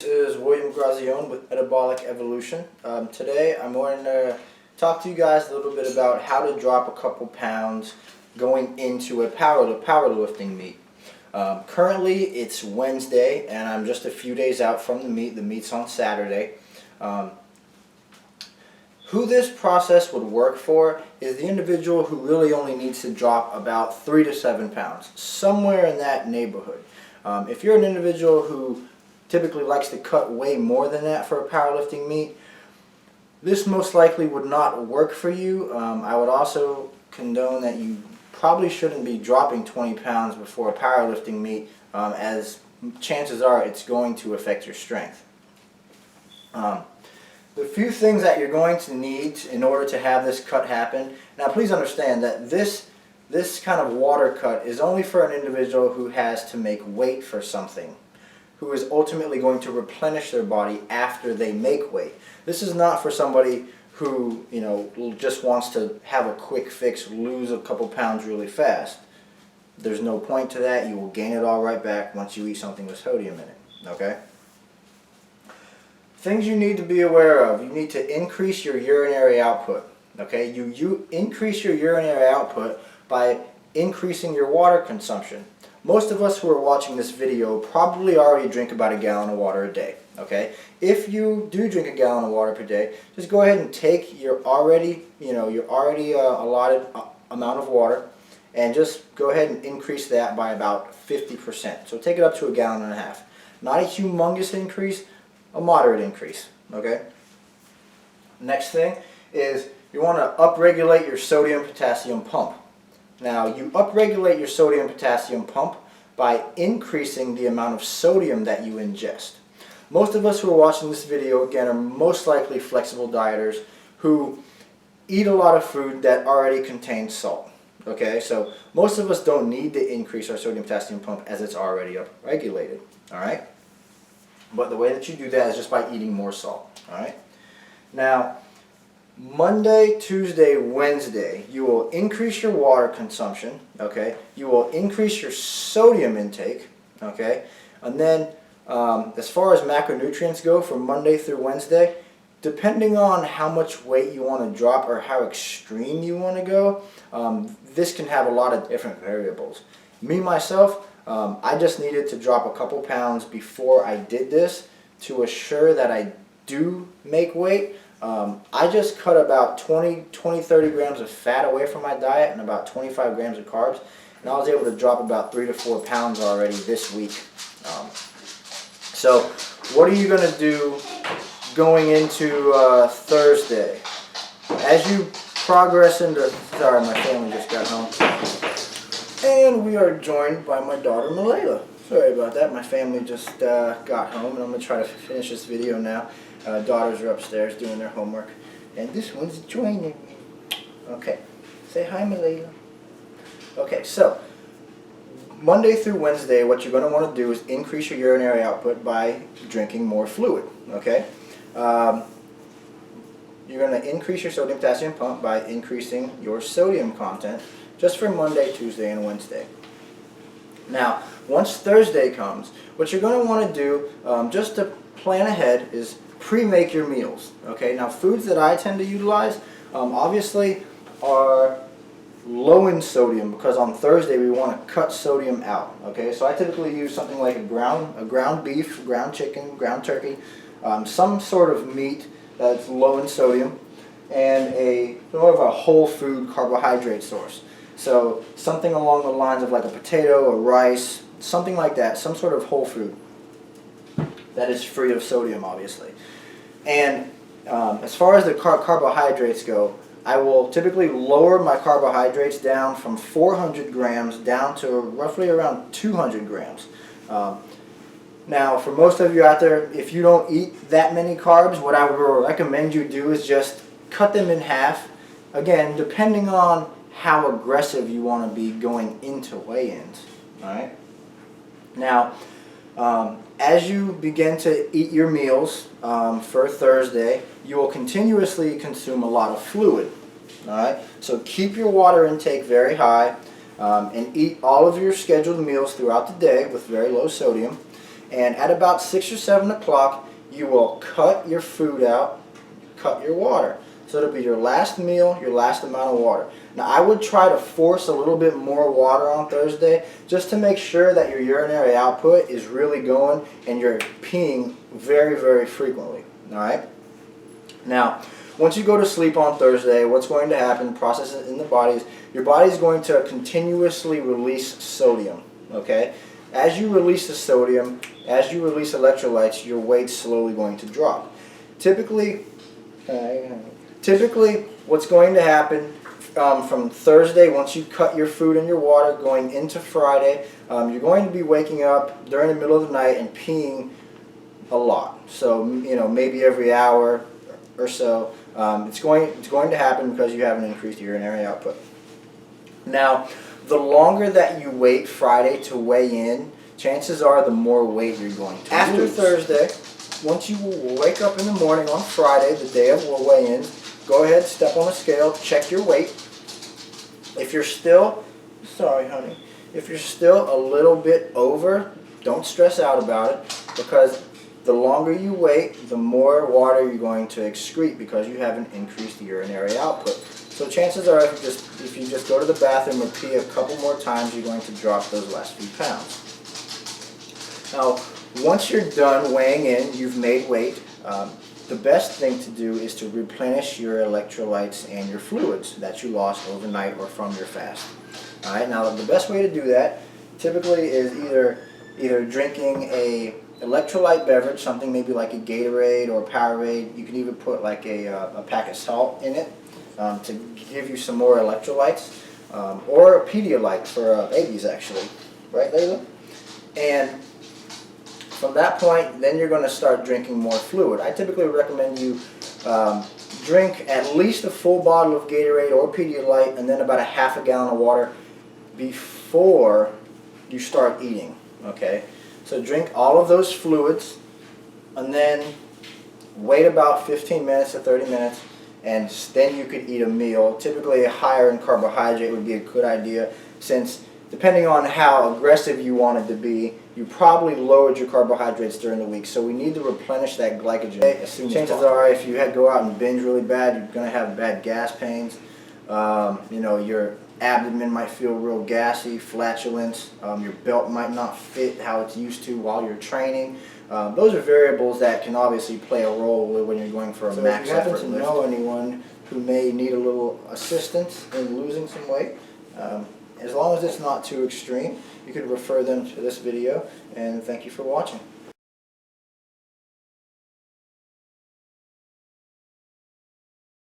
Is William Grazione with Metabolic Evolution. Today I'm going to talk to you guys a little bit about how to drop a couple pounds going into a powerlifting meet. Currently it's Wednesday and I'm just a few days out from the meet. The meet's on Saturday. Who this process would work for is the individual who really only needs to drop about 3 to 7 pounds, somewhere in that neighborhood. If you're an individual who typically likes to cut way more than that for a powerlifting meet, this most likely would not work for you. I would also condone that you probably shouldn't be dropping 20 pounds before a powerlifting meet, as chances are it's going to affect your strength. The few things that you're going to need in order to have this cut happen. Now please understand that this kind of water cut is only for an individual who has to make weight for something, who is ultimately going to replenish their body after they make weight. This is not for somebody who, just wants to have a quick fix, lose a couple pounds really fast. There's no point to that. You will gain it all right back once you eat something with sodium in it, okay? Things you need to be aware of. You need to increase your urinary output, okay? You increase your urinary output by increasing your water consumption. Most of us who are watching this video probably already drink about a gallon of water a day, okay? If you do drink a gallon of water per day, just go ahead and take your already allotted amount of water and just go ahead and increase that by about 50%. So take it up to a gallon and a half. Not a humongous increase, a moderate increase, okay? Next thing is you want to upregulate your sodium-potassium pump. Now, you upregulate your sodium-potassium pump by increasing the amount of sodium that you ingest. Most of us who are watching this video, again, are most likely flexible dieters who eat a lot of food that already contains salt. Okay, so most of us don't need to increase our sodium-potassium pump as it's already upregulated. All right, but the way that you do that is just by eating more salt. All right, now, Monday, Tuesday, Wednesday, you will increase your water consumption, okay? You will increase your sodium intake, okay? And then, as far as macronutrients go for Monday through Wednesday, depending on how much weight you want to drop or how extreme you want to go, this can have a lot of different variables. Me, myself, I just needed to drop a couple pounds before I did this to assure that I do make weight. I just cut about 30 grams of fat away from my diet and about 25 grams of carbs, and I was able to drop about 3 to 4 pounds already this week. So what are you going to do going into Thursday? As you progress into, sorry, my family just got home, and we are joined by my daughter Malayla. Sorry about that, my family just got home, and I'm going to try to finish this video now. Daughters are upstairs doing their homework, and this one's joining me. Okay, say hi, Malayla. Okay, so Monday through Wednesday, what you're going to want to do is increase your urinary output by drinking more fluid. Okay, you're going to increase your sodium-potassium pump by increasing your sodium content, just for Monday, Tuesday, and Wednesday. Now, once Thursday comes, what you're going to want to do, just to plan ahead, is pre-make your meals. Okay, now foods that I tend to utilize obviously are low in sodium, because on Thursday we want to cut sodium out. Okay, so I typically use something like a ground beef, ground chicken, ground turkey, some sort of meat that's low in sodium, and a sort of a whole food carbohydrate source. So something along the lines of like a potato, a rice, something like that, some sort of whole food that is free of sodium, obviously. And as far as the carbohydrates go, I will typically lower my carbohydrates down from 400 grams down to roughly around 200 grams. Now, for most of you out there, if you don't eat that many carbs, what I would recommend you do is just cut them in half. Again, depending on how aggressive you want to be going into weigh-ins. All right. Now, as you begin to eat your meals for Thursday, you will continuously consume a lot of fluid. Alright, so keep your water intake very high and eat all of your scheduled meals throughout the day with very low sodium. And at about 6 or 7 o'clock, you will cut your food out, cut your water. So it'll be your last meal, your last amount of water. Now I would try to force a little bit more water on Thursday just to make sure that your urinary output is really going and you're peeing very, very frequently. Alright? Now, once you go to sleep on Thursday, what's going to happen, processes in the body, is your body is going to continuously release sodium. Okay? As you release the sodium, as you release electrolytes, your weight's slowly going to drop. Typically, what's going to happen from Thursday, once you cut your food and your water, going into Friday, you're going to be waking up during the middle of the night and peeing a lot. So, maybe every hour or so. It's going to happen because you have an increased urinary output. Now, the longer that you wait Friday to weigh in, chances are the more weight you're going to lose. After Thursday, once you wake up in the morning on Friday, the day of weigh-in, go ahead, step on a scale, check your weight. If you're still, if you're still a little bit over, don't stress out about it, because the longer you wait, the more water you're going to excrete because you have an increased urinary output. So chances are if you just go to the bathroom or pee a couple more times, you're going to drop those last few pounds. Now, once you're done weighing in, you've made weight, the best thing to do is to replenish your electrolytes and your fluids that you lost overnight or from your fast. Alright, now the best way to do that typically is either drinking a electrolyte beverage, something maybe like a Gatorade or a Powerade. You can even put like a pack of salt in it to give you some more electrolytes, or a Pedialyte for babies actually, right Layla? And from that point, then you're going to start drinking more fluid. I typically recommend you drink at least a full bottle of Gatorade or Pedialyte and then about a half a gallon of water before you start eating. Okay? So drink all of those fluids and then wait about 15 minutes to 30 minutes and then you could eat a meal. Typically higher in carbohydrate would be a good idea, since depending on how aggressive you wanted to be, you probably lowered your carbohydrates during the week. So we need to replenish that glycogen as soon as possible. Chances are if you go out and binge really bad, you're going to have bad gas pains. Your abdomen might feel real gassy, flatulence. Your belt might not fit how it's used to while you're training. Those are variables that can obviously play a role when you're going for a max effort lift. If you happen to know anyone who may need a little assistance in losing some weight, as long as it's not too extreme, you could refer them to this video, and thank you for watching.